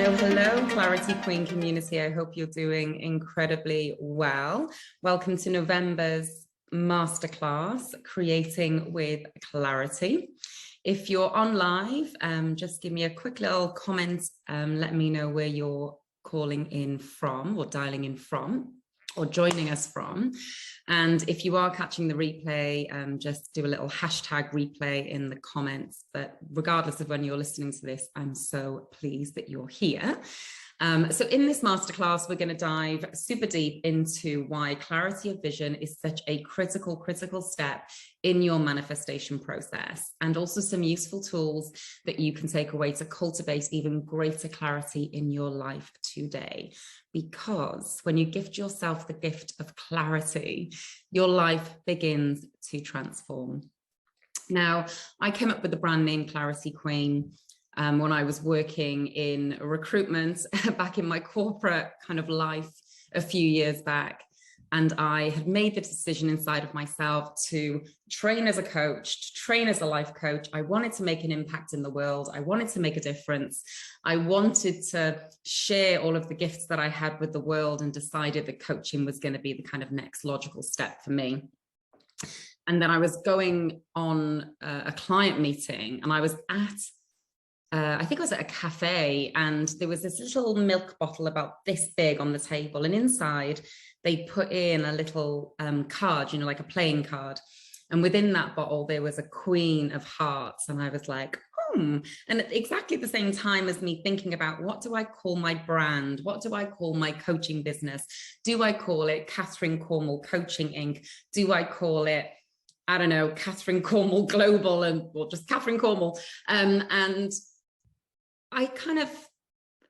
Hello, hello, Clarity Queen community. I hope you're doing incredibly well. Welcome to November's Masterclass, Creating with Clarity. If you're on live, just give me a quick little comment. Let me know where you're calling in from or dialing in from or joining us from. And if you are catching the replay, just do a little hashtag replay in the comments. But regardless of when you're listening to this, I'm so pleased that you're here. So in this masterclass, we're going to dive super deep into why clarity of vision is such a critical step in your manifestation process, and also some useful tools that you can take away to cultivate even greater clarity in your life today. Because when you gift yourself the gift of clarity, your life begins to transform. Now, I came up with the brand name Clarity Queen when I was working in recruitment back in my corporate kind of life a few years back. And I had made the decision inside of myself to train as a coach, to train as a life coach. I wanted to make an impact in the world. I wanted to make a difference. I wanted to share all of the gifts that I had with the world, and decided that coaching was going to be the kind of next logical step for me. And then I was going on a client meeting, and I was at I think I was at a cafe, and there was this little milk bottle about this big on the table, and inside they put in a little card, you know, like a playing card. And within that bottle, there was a Queen of Hearts. And I was like, And at exactly the same time as me thinking about, what do I call my brand? What do I call my coaching business? Do I call it Catherine Cornwall Coaching Inc? Do I call it, I don't know, Catherine Cornwall Global, or just Catherine Cornwall? And I kind of,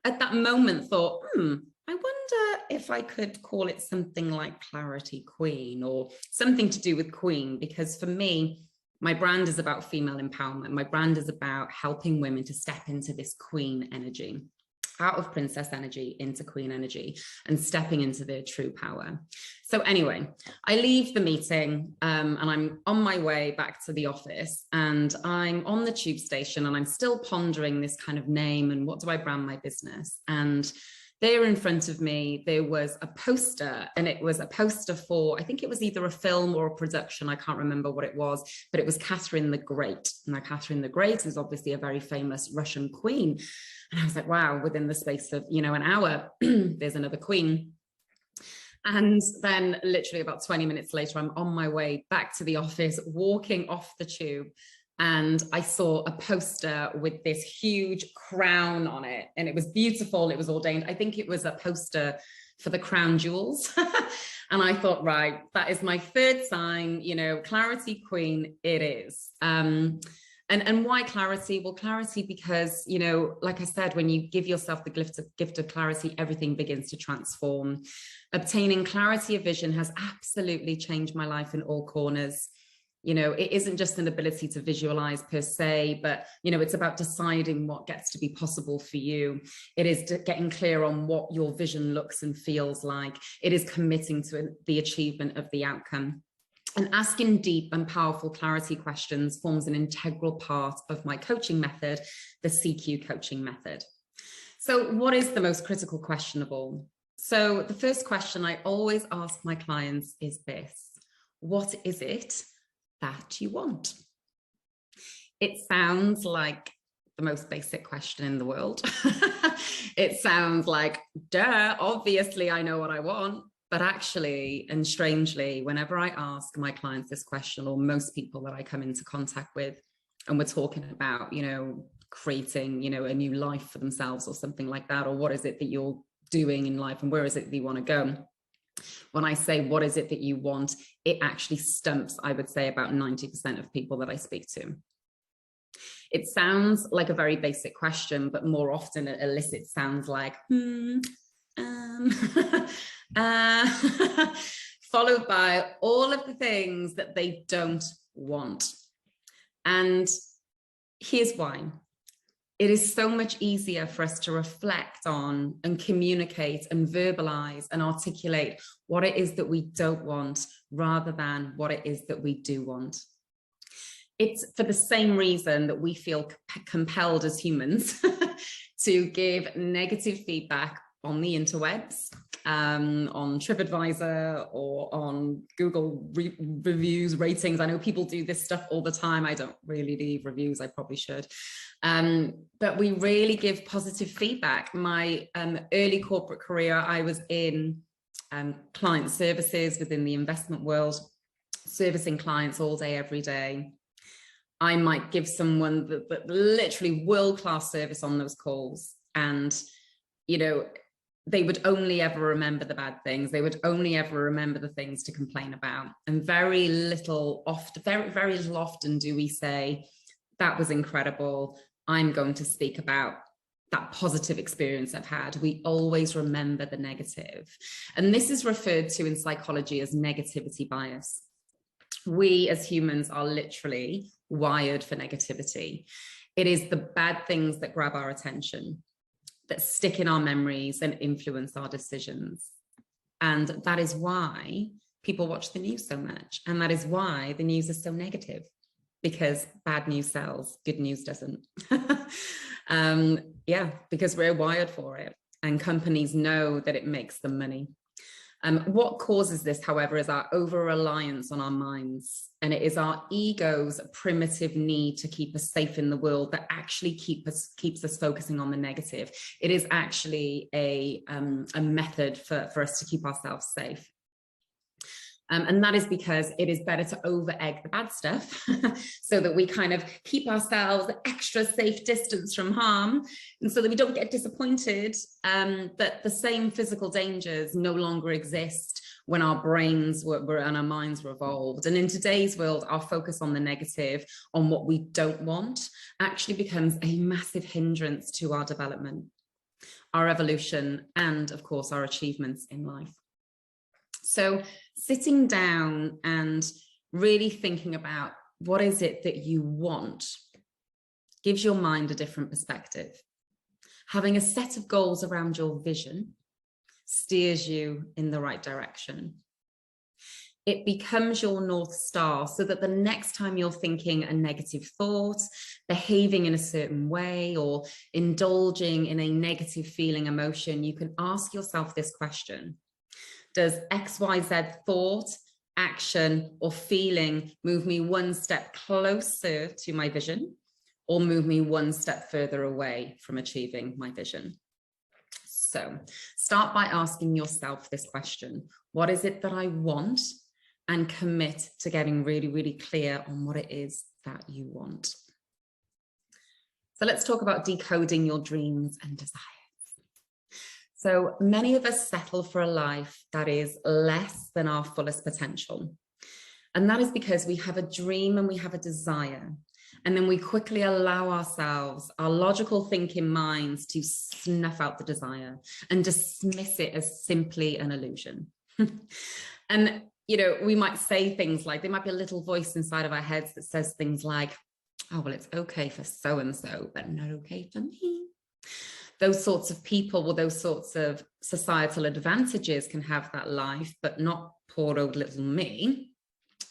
at that moment, thought, I wonder if I could call it something like Clarity Queen, or something to do with Queen, because for me, my brand is about female empowerment. My brand is about helping women to step into this queen energy, out of princess energy into queen energy, and stepping into their true power. So anyway, I leave the meeting and I'm on my way back to the office, and I'm on the tube station, and I'm still pondering this kind of name and what do I brand my business. And there in front of me, there was a poster, and it was a poster for, I think it was either a film or a production. I can't remember what it was, but it was Catherine the Great. Now, Catherine the Great is obviously a very famous Russian queen. And I was like, wow, within the space of, an hour, there's another queen. And then literally about 20 minutes later, I'm on my way back to the office, walking off the tube, and I saw a poster with this huge crown on it, and it was beautiful. It was ordained. I think it was a poster for the crown jewels. And I thought, right, that is my third sign, Clarity Queen, it is. And why clarity? Well, clarity because, like I said, when you give yourself the gift of clarity, everything begins to transform. Obtaining clarity of vision has absolutely changed my life in all corners. It isn't just an ability to visualize per se, but, it's about deciding what gets to be possible for you. It is getting clear on what your vision looks and feels like. It is committing to the achievement of the outcome. And asking deep and powerful clarity questions forms an integral part of my coaching method, the CQ coaching method. So what is the most critical question of all? So the first question I always ask my clients is this: what is it that you want? It sounds like the most basic question in the world. It sounds like, duh, obviously I know what I want. But actually, and strangely, whenever I ask my clients this question, or most people that I come into contact with, and we're talking about, creating, a new life for themselves or something like that, or what is it that you're doing in life and where is it that you want to go? When I say, what is it that you want? It actually stumps, I would say, about 90% of people that I speak to. It sounds like a very basic question, but more often it elicits sounds like, followed by all of the things that they don't want. And here's why. It is so much easier for us to reflect on and communicate and verbalize and articulate what it is that we don't want, rather than what it is that we do want. It's for the same reason that we feel compelled as humans to give negative feedback on the interwebs, on TripAdvisor or on Google reviews, ratings. I know people do this stuff all the time. I don't really leave reviews. I probably should. But we really give positive feedback. My early corporate career, I was in client services within the investment world, servicing clients all day, every day. I might give someone the literally world-class service on those calls, and they would only ever remember the bad things. They would only ever remember the things to complain about. And very little often do we say, that was incredible, I'm going to speak about that positive experience I've had. We always remember the negative. And this is referred to in psychology as negativity bias. We as humans are literally wired for negativity. It is the bad things that grab our attention, that stick in our memories and influence our decisions. And that is why people watch the news so much. And that is why the news is so negative, because bad news sells, good news doesn't. Because we're wired for it, and companies know that it makes them money. What causes this, however, is our over-reliance on our minds. And it is our ego's primitive need to keep us safe in the world that actually keeps us focusing on the negative. It is actually a method for us to keep ourselves safe. And that is because it is better to over-egg the bad stuff so that we kind of keep ourselves at extra safe distance from harm, and so that we don't get disappointed that the same physical dangers no longer exist when our brains were and our minds were evolved. And in today's world, our focus on the negative, on what we don't want, actually becomes a massive hindrance to our development, our evolution, and of course, our achievements in life. So sitting down and really thinking about what is it that you want gives your mind a different perspective. Having a set of goals around your vision steers you in the right direction. It becomes your North Star, so that the next time you're thinking a negative thought, behaving in a certain way, or indulging in a negative feeling, emotion, you can ask yourself this question: does XYZ thought, action, or feeling move me one step closer to my vision, or move me one step further away from achieving my vision? So start by asking yourself this question: what is it that I want? And commit to getting really, really clear on what it is that you want. So let's talk about decoding your dreams and desires. So many of us settle for a life that is less than our fullest potential. And that is because we have a dream and we have a desire. And then we quickly allow ourselves, our logical thinking minds, to snuff out the desire and dismiss it as simply an illusion. And, we might say things like, there might be a little voice inside of our heads that says things like, oh, well, it's okay for so-and-so, but not okay for me. Those sorts of people with those sorts of societal advantages can have that life, but not poor old little me.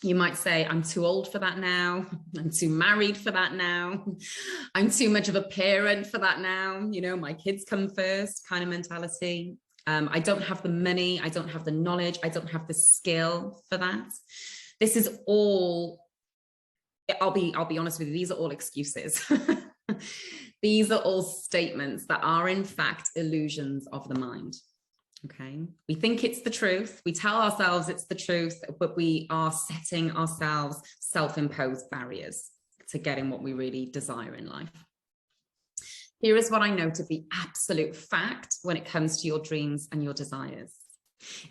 You might say, I'm too old for that now. I'm too married for that now. I'm too much of a parent for that now. My kids come first kind of mentality. I don't have the money. I don't have the knowledge. I don't have the skill for that. This is all, I'll be honest with you, these are all excuses. These are all statements that are in fact illusions of the mind. Okay, we think it's the truth. We tell ourselves it's the truth, but we are setting ourselves self-imposed barriers to getting what we really desire in life. Here is what I know to be absolute fact when it comes to your dreams and your desires.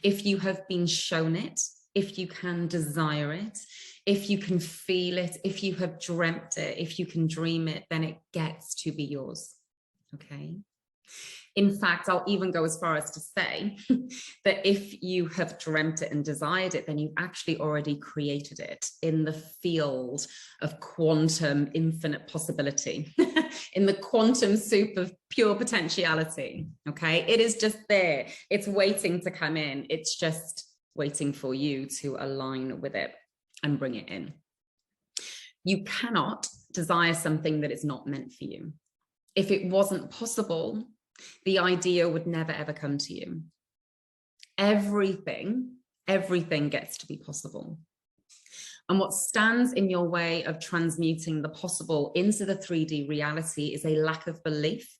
If you have been shown it, if you can desire it, if you can feel it, if you have dreamt it, if you can dream it, then it gets to be yours. Okay. In fact, I'll even go as far as to say that if you have dreamt it and desired it, then you've actually already created it in the field of quantum infinite possibility, in the quantum soup of pure potentiality. Okay. It is just there. It's waiting to come in. It's just waiting for you to align with it and bring it in. You cannot desire something that is not meant for you. If it wasn't possible, the idea would never, ever come to you. Everything gets to be possible. And what stands in your way of transmuting the possible into the 3D reality is a lack of belief,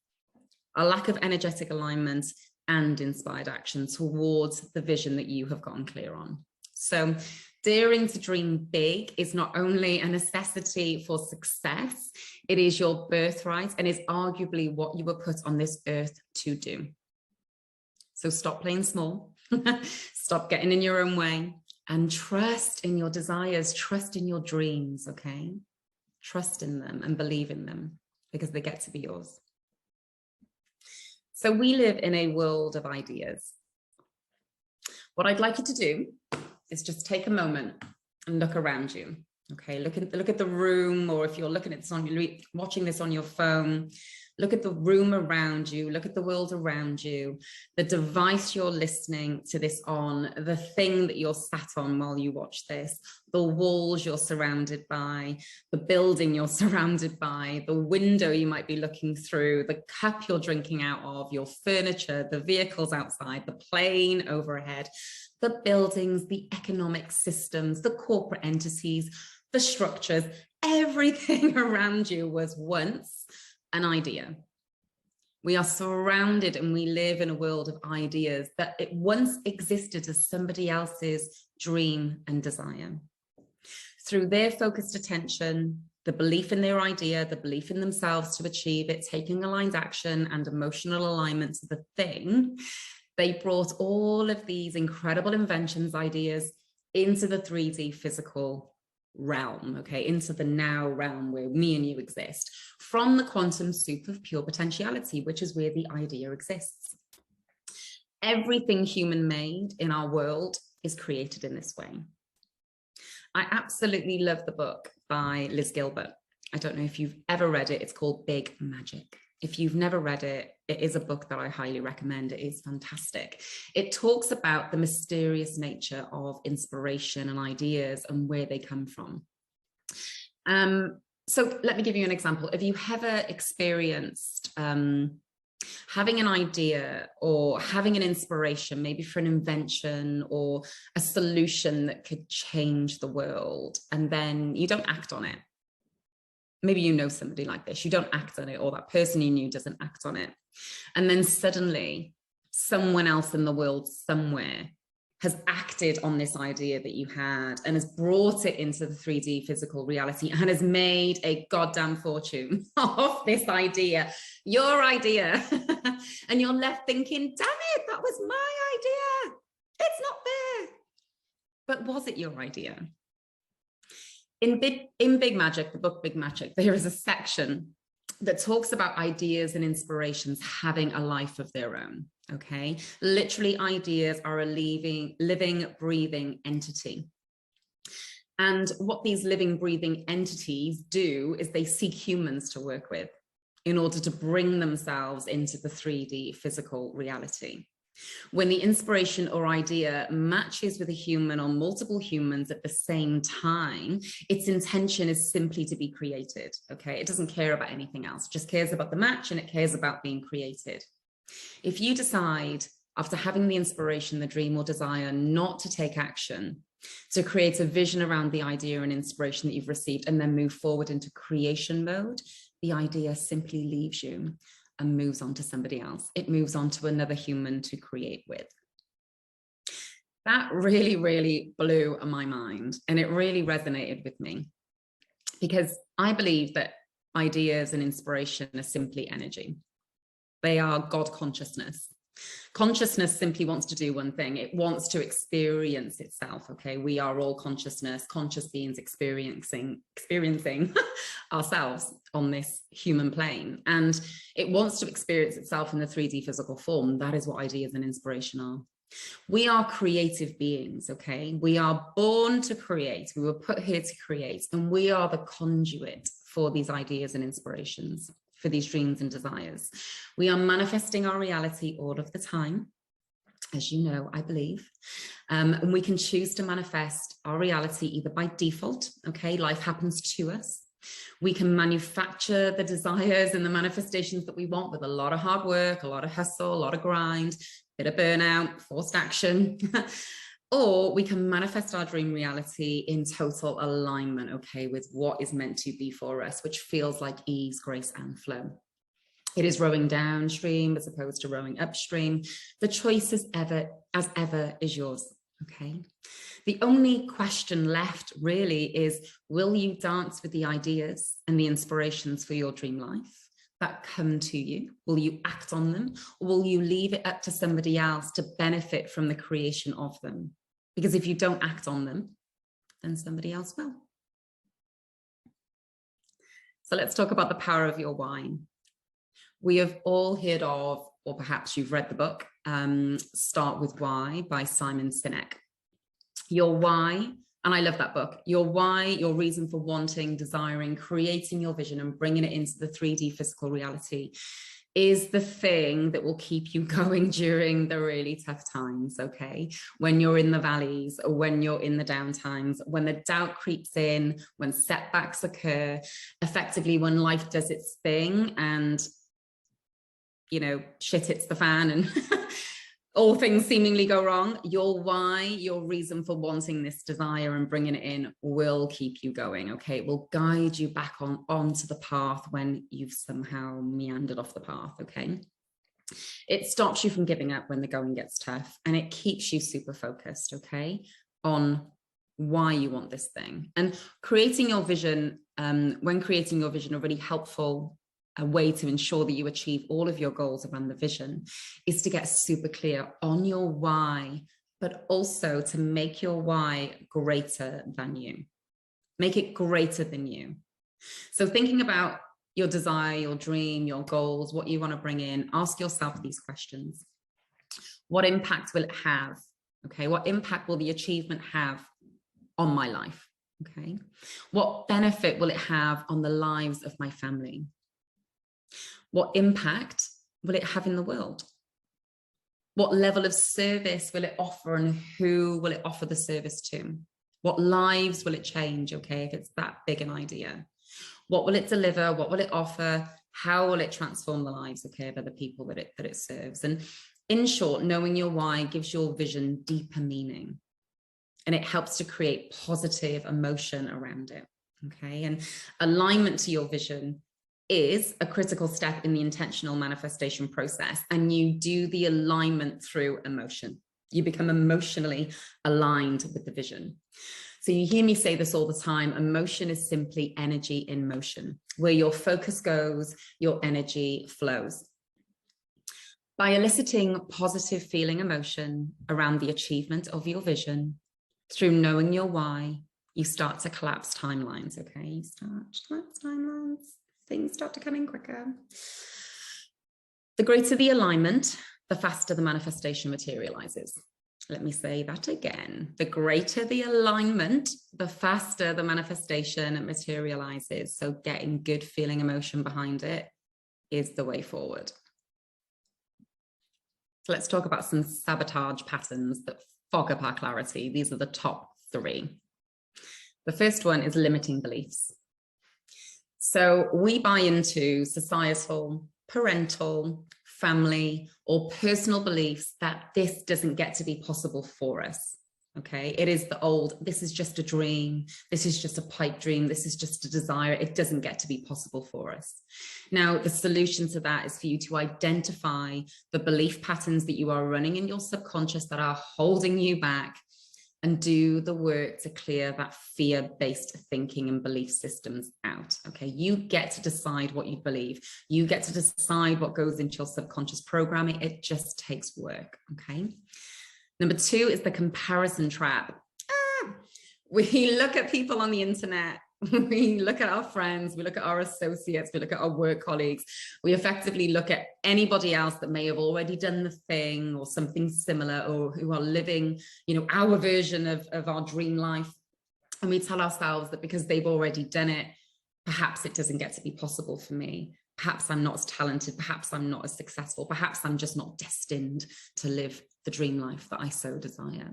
a lack of energetic alignment, and inspired action towards the vision that you have gotten clear on. So daring to dream big is not only a necessity for success, it is your birthright and is arguably what you were put on this earth to do. So stop playing small, stop getting in your own way, and trust in your desires, trust in your dreams, okay? Trust in them and believe in them because they get to be yours. So we live in a world of ideas. What I'd like you to do is just take a moment and look around you. Okay, look at the room, or if you're looking at this watching this on your phone, look at the room around you, look at the world around you, the device you're listening to this on, the thing that you're sat on while you watch this, the walls you're surrounded by, the building you're surrounded by, the window you might be looking through, the cup you're drinking out of, your furniture, the vehicles outside, the plane overhead, the buildings, the economic systems, the corporate entities, the structures, everything around you was once an idea. We are surrounded and we live in a world of ideas that it once existed as somebody else's dream and desire. Through their focused attention, the belief in their idea, the belief in themselves to achieve it, taking aligned action and emotional alignment to the thing, they brought all of these incredible inventions, ideas into the 3D physical realm, okay, into the now realm where me and you exist, from the quantum soup of pure potentiality, which is where the idea exists. Everything human made in our world is created in this way. I absolutely love the book by Liz Gilbert. I don't know if you've ever read it. It's called Big Magic. If you've never read it, it is a book that I highly recommend. It is fantastic. It talks about the mysterious nature of inspiration and ideas and where they come from. So let me give you an example. Have you ever experienced having an idea or having an inspiration, maybe for an invention or a solution that could change the world, and then you don't act on it? Maybe you know somebody like this, you don't act on it, or that person you knew doesn't act on it. And then suddenly someone else in the world somewhere has acted on this idea that you had and has brought it into the 3D physical reality and has made a goddamn fortune of this idea, your idea. And you're left thinking, damn it, that was my idea. It's not fair. But was it your idea? In Big Magic, the book Big Magic, there is a section that talks about ideas and inspirations having a life of their own, okay? Literally, ideas are a living, breathing entity. And what these living, breathing entities do is they seek humans to work with in order to bring themselves into the 3D physical reality. When the inspiration or idea matches with a human or multiple humans at the same time, its intention is simply to be created, okay? It doesn't care about anything else, it just cares about the match and it cares about being created. If you decide, after having the inspiration, the dream or desire, not to take action, to create a vision around the idea and inspiration that you've received and then move forward into creation mode, the idea simply leaves you and moves on to somebody else. It moves on to another human to create with. That really, really blew my mind, and it really resonated with me, because I believe that ideas and inspiration are simply energy. They are God consciousness. Consciousness simply wants to do one thing. It wants to experience itself, okay? We are all consciousness, conscious beings experiencing ourselves on this human plane. And it wants to experience itself in the 3D physical form. That is what ideas and inspiration are. We are creative beings, okay? We are born to create. We were put here to create, and we are the conduit for these ideas and inspirations, for these dreams and desires. We are manifesting our reality all of the time, as you know, I believe. And we can choose to manifest our reality either by default, okay? Life happens to us, We can manufacture the desires and the manifestations that we want with a lot of hard work, a lot of hustle, a lot of grind, a bit of burnout, forced action. Or we can manifest our dream reality in total alignment, okay, with what is meant to be for us, which feels like ease, grace, and flow. It is rowing downstream as opposed to rowing upstream. The choice is as ever is yours, okay? The only question left really is, will you dance with the ideas and the inspirations for your dream life that come to you? Will you act on them, or will you leave it up to somebody else to benefit from the creation of them? Because if you don't act on them, then somebody else will. So let's talk about the power of your why. We have all heard of, or perhaps you've read the book, Start With Why by Simon Sinek. Your why, and I love that book, your why, your reason for wanting, desiring, creating your vision and bringing it into the 3D physical reality is the thing that will keep you going during the really tough times, okay? When you're in the valleys, or when you're in the down times, when the doubt creeps in, when setbacks occur, effectively when life does its thing and, you know, shit hits the fan and all things seemingly go wrong, your why, your reason for wanting this desire and bringing it in will keep you going, okay? It will guide you back onto the path when you've somehow meandered off the path, okay? It stops you from giving up when the going gets tough, and it keeps you super focused, okay, on why you want this thing. And creating your vision, when creating your vision, a really helpful a way to ensure that you achieve all of your goals around the vision is to get super clear on your why, but also to make your why greater than you. Make it greater than you. So thinking about your desire, your dream, your goals, what you want to bring in, ask yourself these questions. What impact will it have? Okay, what impact will the achievement have on my life? Okay, what benefit will it have on the lives of my family? What impact will it have in the world? What level of service will it offer, and who will it offer the service to? What lives will it change, okay, if it's that big an idea? What will it deliver? What will it offer? How will it transform the lives, okay, of other people that it serves? And in short, knowing your why gives your vision deeper meaning, and it helps to create positive emotion around it, okay? And alignment to your vision is a critical step in the intentional manifestation process. And you do the alignment through emotion. You become emotionally aligned with the vision. So you hear me say this all the time, emotion is simply energy in motion. Where your focus goes, your energy flows. By eliciting positive feeling emotion around the achievement of your vision, through knowing your why, you start to collapse timelines, okay? You start to collapse timelines. Things start to come in quicker. The greater the alignment, the faster the manifestation materializes. Let me say that again. The greater the alignment, the faster the manifestation materializes. So getting good feeling emotion behind it is the way forward. So let's talk about some sabotage patterns that fog up our clarity. These are the top 3. The first one is limiting beliefs. So we buy into societal, parental, family, or personal beliefs that this doesn't get to be possible for us. Okay, it is the old, this is just a dream, this is just a pipe dream, this is just a desire, it doesn't get to be possible for us. Now, the solution to that is for you to identify the belief patterns that you are running in your subconscious that are holding you back, and do the work to clear that fear-based thinking and belief systems out, okay? You get to decide what you believe. You get to decide what goes into your subconscious programming. It just takes work, okay? Number 2 is the comparison trap. We look at people on the internet, we look at our friends, we look at our associates, we look at our work colleagues. We effectively look at anybody else that may have already done the thing or something similar, or who are living, you know, our version of our dream life. And we tell ourselves that because they've already done it, perhaps it doesn't get to be possible for me. Perhaps I'm not as talented. Perhaps I'm not as successful. Perhaps I'm just not destined to live the dream life that I so desire.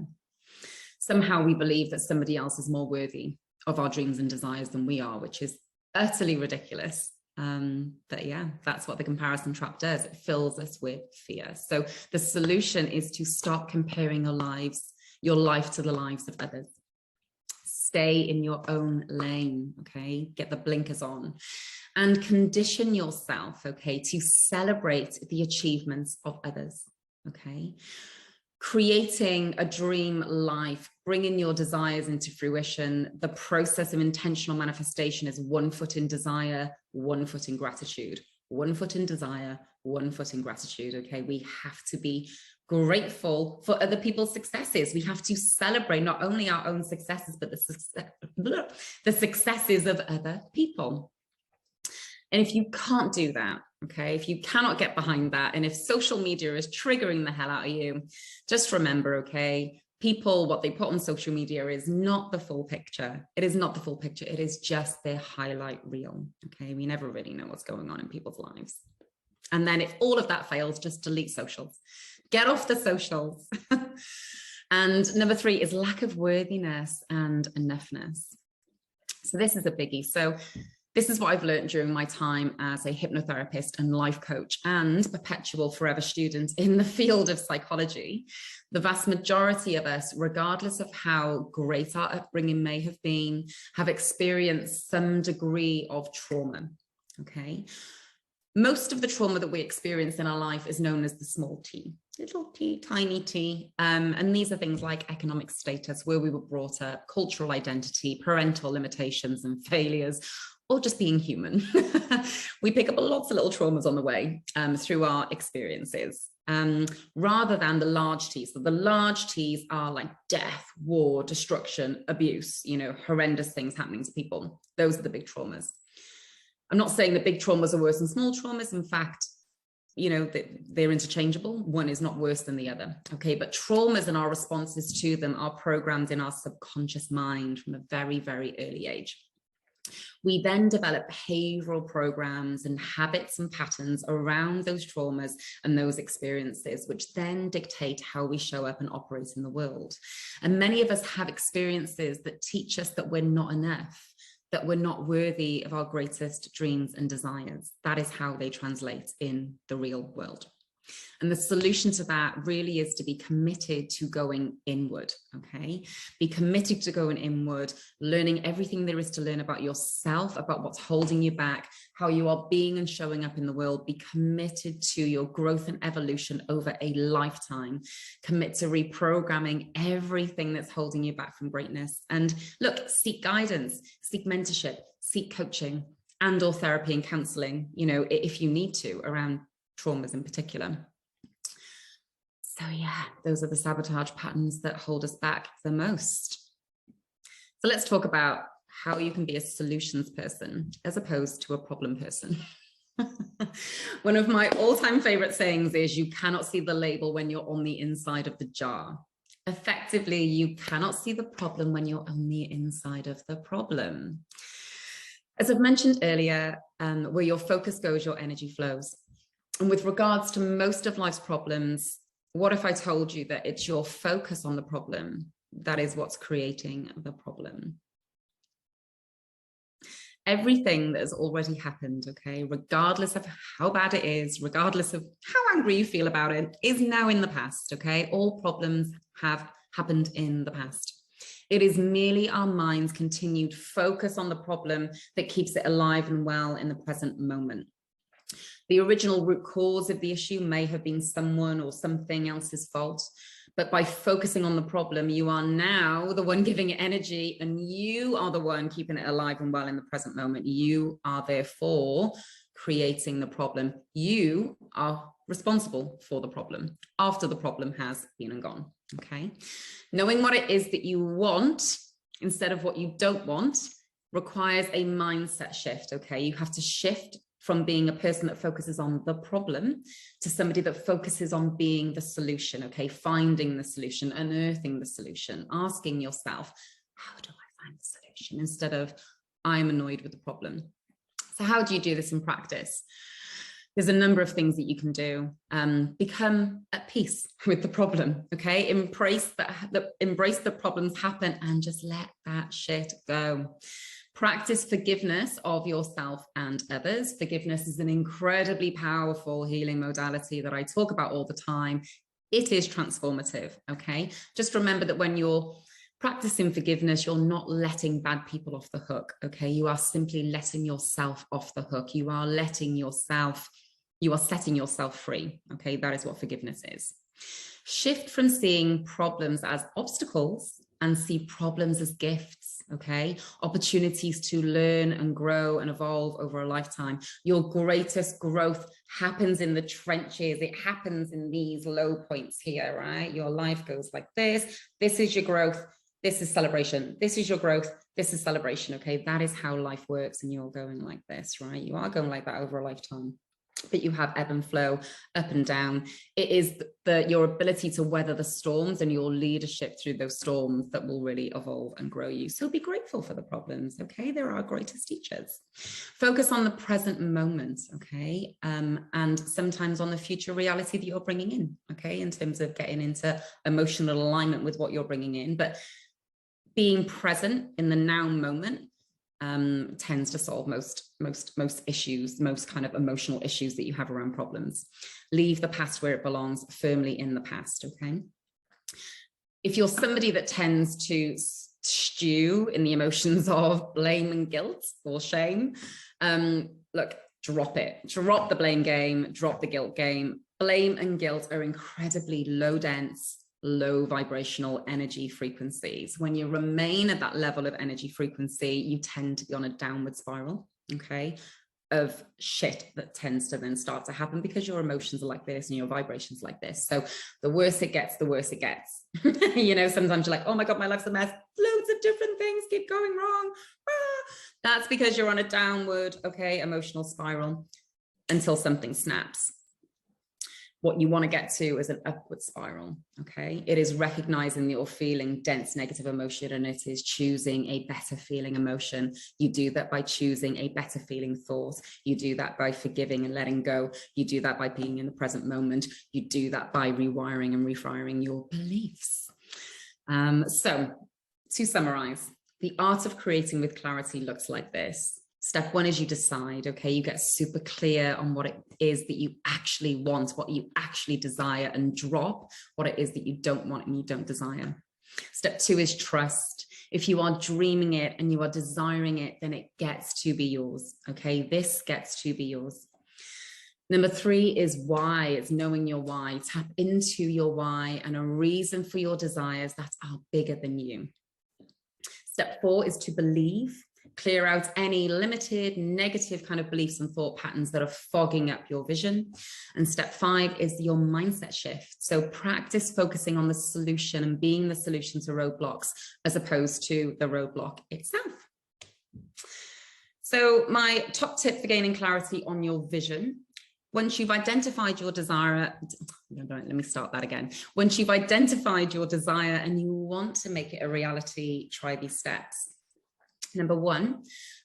Somehow we believe that somebody else is more worthy of our dreams and desires than we are, which is utterly ridiculous. But yeah, that's what the comparison trap does. It fills us with fear. So the solution is to stop comparing your life to the lives of others. Stay in your own lane, okay? Get the blinkers on and condition yourself, okay, to celebrate the achievements of others, okay? Creating a dream life, bringing your desires into fruition. The process of intentional manifestation is 1 foot in desire, 1 foot in gratitude. 1 foot in desire, 1 foot in gratitude, okay? We have to be grateful for other people's successes. We have to celebrate not only our own successes, but the successes of other people. And if you can't do that, okay, if you cannot get behind that, and if social media is triggering the hell out of you, just remember, okay, people, what they put on social media is not the full picture. It is not the full picture. It is just their highlight reel, okay? We never really know what's going on in people's lives. And then if all of that fails, just delete socials. Get off the socials. And number 3 is lack of worthiness and enoughness. So this is a biggie. So this is what I've learned during my time as a hypnotherapist and life coach and perpetual forever student in the field of psychology. The vast majority of us, regardless of how great our upbringing may have been, have experienced some degree of trauma, okay? Most of the trauma that we experience in our life is known as the small t, little t, tiny t. And these are things like economic status, where we were brought up, cultural identity, parental limitations and failures, or just being human. We pick up lots of little traumas on the way through our experiences, rather than the large T's. So the large T's are like death, war, destruction, abuse, you know, horrendous things happening to people. Those are the big traumas. I'm not saying that big traumas are worse than small traumas. In fact, you know, they're interchangeable. One is not worse than the other. Okay, but traumas and our responses to them are programmed in our subconscious mind from a very, very early age. We then develop behavioral programs and habits and patterns around those traumas and those experiences, which then dictate how we show up and operate in the world. And many of us have experiences that teach us that we're not enough, that we're not worthy of our greatest dreams and desires. That is how they translate in the real world. And the solution to that really is to be committed to going inward, okay? Be committed to going inward, learning everything there is to learn about yourself, about what's holding you back, how you are being and showing up in the world. Be committed to your growth and evolution over a lifetime. Commit to reprogramming everything that's holding you back from greatness. And look, seek guidance, seek mentorship, seek coaching and or therapy and counseling, you know, if you need to, around traumas in particular. So yeah, those are the sabotage patterns that hold us back the most. So let's talk about how you can be a solutions person as opposed to a problem person. One of my all-time favorite sayings is, you cannot see the label when you're on the inside of the jar. Effectively, you cannot see the problem when you're on the inside of the problem. As I've mentioned earlier, where your focus goes, your energy flows. And with regards to most of life's problems, what if I told you that it's your focus on the problem that is what's creating the problem? Everything that has already happened, okay, regardless of how bad it is, regardless of how angry you feel about it, is now in the past, okay? All problems have happened in the past. It is merely our mind's continued focus on the problem that keeps it alive and well in the present moment. The original root cause of the issue may have been someone or something else's fault, but by focusing on the problem, you are now the one giving it energy, and you are the one keeping it alive and well in the present moment. You are therefore creating the problem. You are responsible for the problem after the problem has been and gone, okay? Knowing what it is that you want instead of what you don't want requires a mindset shift, okay? You have to shift from being a person that focuses on the problem to somebody that focuses on being the solution, okay? Finding the solution, unearthing the solution, asking yourself, how do I find the solution? Instead of, I'm annoyed with the problem. So how do you do this in practice? There's a number of things that you can do. Become at peace with the problem, okay? Embrace the problems happen and just let that shit go. Practice forgiveness of yourself and others. Forgiveness is an incredibly powerful healing modality that I talk about all the time. It is transformative, okay? Just remember that when you're practicing forgiveness, you're not letting bad people off the hook, okay? You are simply letting yourself off the hook. You are setting yourself free, okay? That is what forgiveness is. Shift from seeing problems as obstacles and see problems as gifts, okay? Opportunities to learn and grow and evolve over a lifetime. Your greatest growth happens in the trenches. It happens in these low points here, right? Your life goes like this. This is your growth. This is celebration. This is your growth. This is celebration, okay? That is how life works, and you're going like this, right? You are going like that over a lifetime. But you have ebb and flow, up and down. It is your ability to weather the storms and your leadership through those storms that will really evolve and grow you. So be grateful for the problems, okay? They're our greatest teachers. Focus on the present moment, okay? And sometimes on the future reality that you're bringing in, okay? In terms of getting into emotional alignment with what you're bringing in. But being present in the now moment tends to solve most issues, most kind of emotional issues that you have around problems. Leave the past where it belongs, firmly in the past, okay? If you're somebody that tends to stew in the emotions of blame and guilt or shame, look, drop it. Drop the blame game, drop the guilt game. Blame and guilt are incredibly low dense, low vibrational energy frequencies. When you remain at that level of energy frequency, you tend to be on a downward spiral, okay, of shit that tends to then start to happen because your emotions are like this and your vibrations like this. So the worse it gets, the worse it gets. You know, sometimes you're like, oh my God, my life's a mess. Loads of different things keep going wrong. That's because you're on a downward, okay, emotional spiral until something snaps. What you want to get to is an upward spiral, okay? It is recognizing that you're feeling dense negative emotion, and it is choosing a better feeling emotion. You do that by choosing a better feeling thought. You do that by forgiving and letting go. You do that by being in the present moment. You do that by rewiring and refiring your beliefs. So to summarize, the art of creating with clarity looks like this. Step one is you decide, okay? You get super clear on what it is that you actually want, what you actually desire, and drop what it is that you don't want and you don't desire. Step two is trust. If you are dreaming it and you are desiring it, then it gets to be yours, okay? This gets to be yours. Number three is why. It's knowing your why. Tap into your why and a reason for your desires that are bigger than you. Step four is to believe. Clear out any limited, negative kind of beliefs and thought patterns that are fogging up your vision. And step five is your mindset shift. So practice focusing on the solution and being the solution to roadblocks as opposed to the roadblock itself. So my top tip for gaining clarity on your vision: once you've identified your desire, let me start that again. Once you've identified your desire and you want to make it a reality, try these steps. Number one,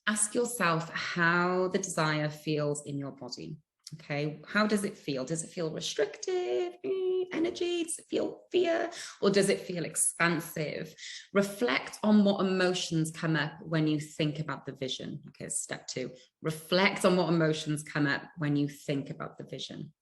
ask yourself how the desire feels in your body. Okay, how does it feel? Does it feel restrictive energy? Does it feel fear? Or does it feel expansive? Reflect on what emotions come up when you think about the vision. Okay, step two, reflect on what emotions come up when you think about the vision.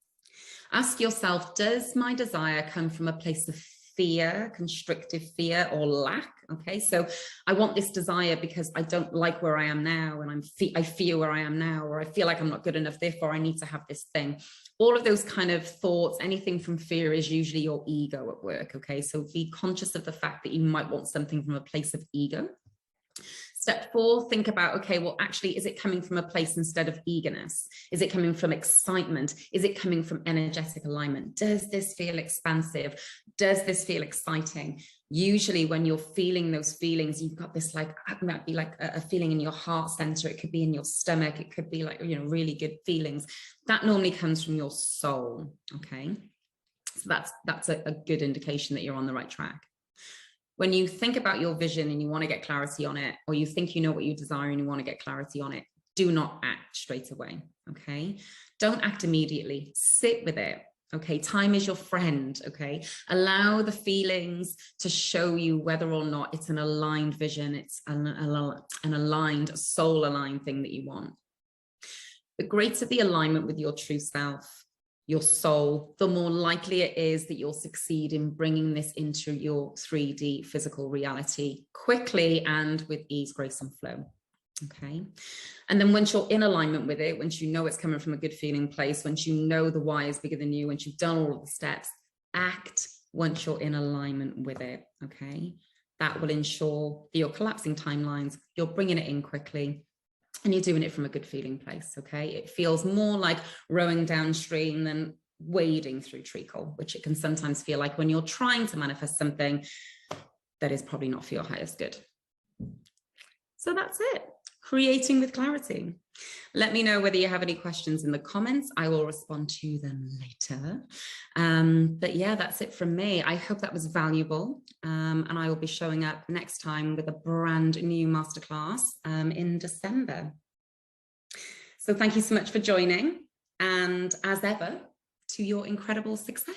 Ask yourself, does my desire come from a place of fear, constrictive fear, or lack? Okay, so I want this desire because I don't like where I am now, and I fear where I am now, or I feel like I'm not good enough, therefore I need to have this thing. All of those kind of thoughts, anything from fear, is usually your ego at work. Okay, so be conscious of the fact that you might want something from a place of ego. Step four, think about, okay, well, actually, is it coming from a place instead of eagerness? Is it coming from excitement? Is it coming from energetic alignment? Does this feel expansive? Does this feel exciting? Usually when you're feeling those feelings, you've got this, like, it might be like a feeling in your heart center. It could be in your stomach. It could be like, really good feelings. That normally comes from your soul, okay? So that's a good indication that you're on the right track. When you think about your vision and you want to get clarity on it, or you think you know what you desire and you want to get clarity on it, do not act straight away, okay? Don't act immediately. Sit with it. Okay, time is your friend. Okay, allow the feelings to show you whether or not it's an aligned vision, it's an aligned, soul aligned thing that you want. The greater the alignment with your true self, your soul, the more likely it is that you'll succeed in bringing this into your 3D physical reality quickly and with ease, grace, and flow. Okay. And then once you're in alignment with it, once you know it's coming from a good feeling place, once you know the why is bigger than you, once you've done all of the steps, act once you're in alignment with it. Okay. That will ensure that you're collapsing timelines, you're bringing it in quickly, and you're doing it from a good feeling place. Okay. It feels more like rowing downstream than wading through treacle, which it can sometimes feel like when you're trying to manifest something that is probably not for your highest good. So that's it. Creating with clarity. Let me know whether you have any questions in the comments. I will respond to them later. But yeah, that's it from me. I hope that was valuable. And I will be showing up next time with a brand new masterclass in December. So thank you so much for joining. And as ever, to your incredible success.